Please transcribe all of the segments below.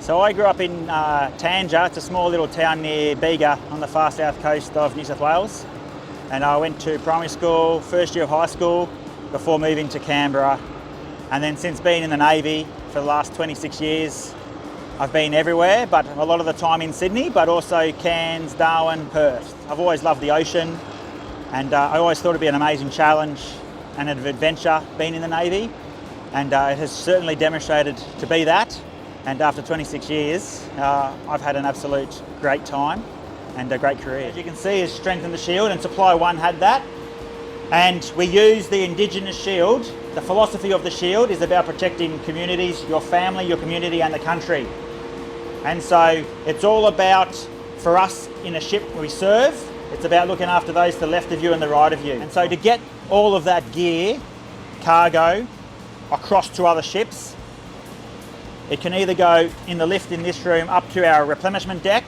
So I grew up in Tanger. It's a small little town near Bega on the far south coast of New South Wales. And I went to primary school, first year of high school, before moving to Canberra. And then since being in the Navy for the last 26 years, I've been everywhere, but a lot of the time in Sydney, but also Cairns, Darwin, Perth. I've always loved the ocean, and I always thought it'd be an amazing challenge and an adventure being in the Navy. And it has certainly demonstrated to be that. And after 26 years, I've had an absolute great time and a great career. As you can see, it's strengthened the shield, and Supply 1 had that. And we use the Indigenous shield. The philosophy of the shield is about protecting communities, your family, your community and the country. And so it's all about, for us in a ship we serve, it's about looking after those to the left of you and the right of you. And so to get all of that gear, cargo, across to other ships, it can either go in the lift in this room up to our replenishment deck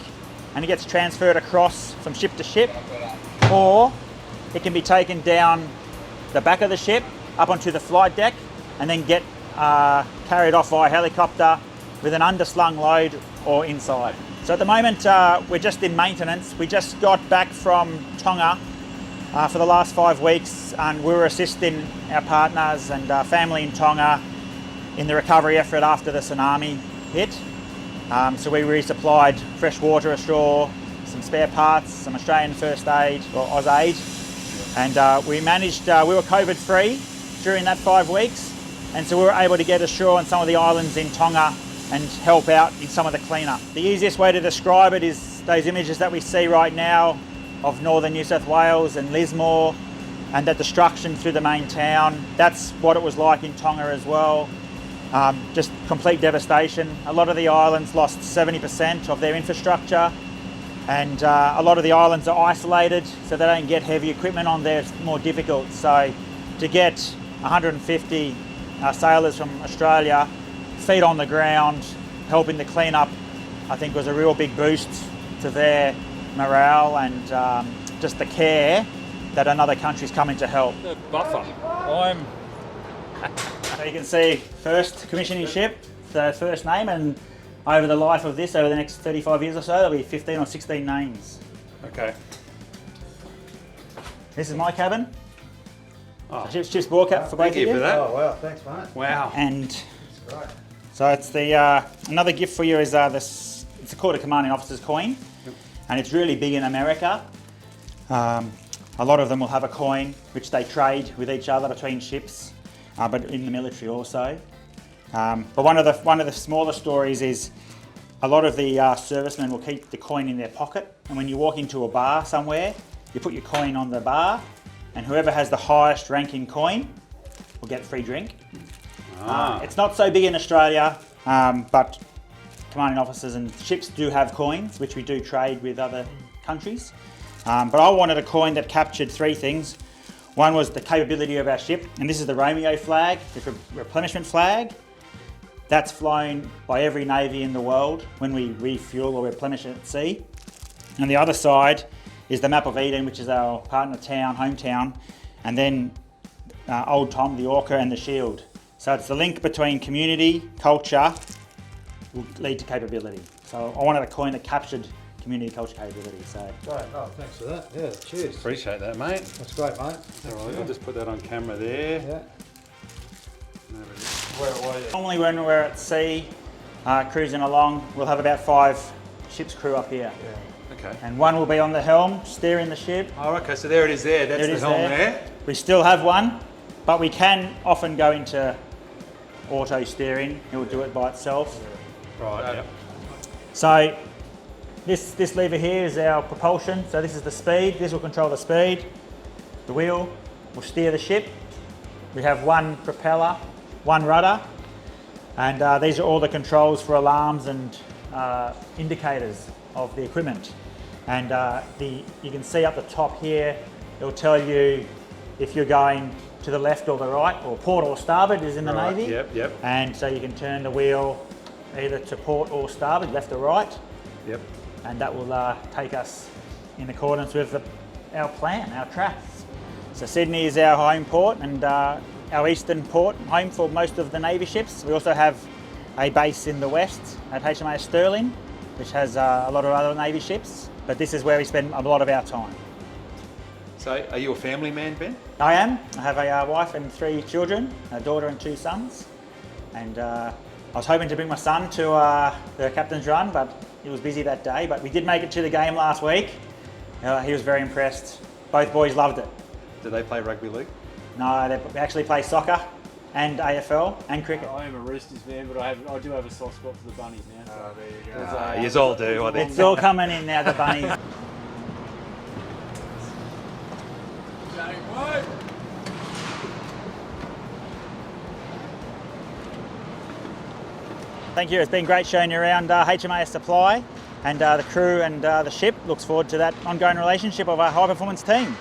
and it gets transferred across from ship to ship, or it can be taken down the back of the ship up onto the flight deck and then get carried off via helicopter with an underslung load or inside. So at the moment we're just in maintenance. We just got back from Tonga for the last 5 weeks, and we were assisting our partners and family in Tonga in the recovery effort after the tsunami hit. So we resupplied fresh water ashore, some spare parts, some Australian first aid or AusAid, and we managed, we were COVID free during that 5 weeks, and so we were able to get ashore on some of the islands in Tonga and help out in some of the cleanup. The easiest way to describe it is those images that we see right now of northern New South Wales and Lismore and that destruction through the main town. That's what it was like in Tonga as well. Just complete devastation. A lot of the islands lost 70% of their infrastructure, and a lot of the islands are isolated, so they don't get heavy equipment on there. It's more difficult. So to get 150 sailors from Australia, feet on the ground, helping to clean up, I think was a real big boost to their morale and just the care that another country's coming to help. The buffer. So you can see first commissioning ship, the first name, and over the life of this, over the next 35 years or so, there'll be 15 or 16 names. Okay. This is my cabin. Oh. Ship's bore cap for both of you. Thank you for that. Oh wow, thanks mate. Wow. And That's great. so it's the another gift for you is this. It's called a commanding officer's coin, and it's really big in America. A lot of them will have a coin which they trade with each other between ships, but in the military also. But one of the smaller stories is a lot of the servicemen will keep the coin in their pocket, and when you walk into a bar somewhere, you put your coin on the bar, and whoever has the highest ranking coin will get a free drink. It's not so big in Australia, but commanding officers and ships do have coins, which we do trade with other countries. But I wanted a coin that captured 3 things. One was the capability of our ship, and this is the Romeo flag, the replenishment flag. That's flown by every navy in the world when we refuel or replenish at sea. And the other side is the map of Eden, which is our partner town, hometown, and then Old Tom, the orca, and the shield. So it's the link between community, culture, will lead to capability. So I wanted a coin that captured community, culture, capability. So Great. Oh, thanks for that. Yeah, cheers. Appreciate that, mate. That's great, mate. All right, I'll just put that on camera there. Yeah. normally when we're at sea, cruising along, we'll have about 5 ship's crew up here. Yeah. Okay. And one will be on the helm, steering the ship. Oh, okay, so there it is there. That's the helm there. We still have one, but we can often go into auto steering. It will do it by itself. Right, yep. So this lever here is our propulsion. So this is the speed. This will control the speed. The wheel will steer the ship. We have one propeller, one rudder, and these are all the controls for alarms and indicators of the equipment. And you can see up the top here, it'll tell you if you're going to the left or the right, or port or starboard is in the Navy. Yep. And so you can turn the wheel either to port or starboard, left or right. Yep. And that will take us in accordance with our plan, our track. So Sydney is our home port and our eastern port, home for most of the Navy ships. We also have a base in the west at HMAS Stirling, which has a lot of other Navy ships, but this is where we spend a lot of our time. So, are you a family man, Ben? I am. I have a wife and 3 children, a daughter and 2 sons, and I was hoping to bring my son to the captain's run, but he was busy that day. But we did make it to the game last week. He was very impressed. Both boys loved it. Do they play rugby league? No, they actually play soccer and AFL and cricket. I am a Roosters man, but I do have a soft spot for the Bunnies now. So there you go. Yous all do, I think. It's all coming in now, the bunnies. Thank you. It's been great showing you around HMAS Supply, and the crew and the ship looks forward to that ongoing relationship of our high performance team.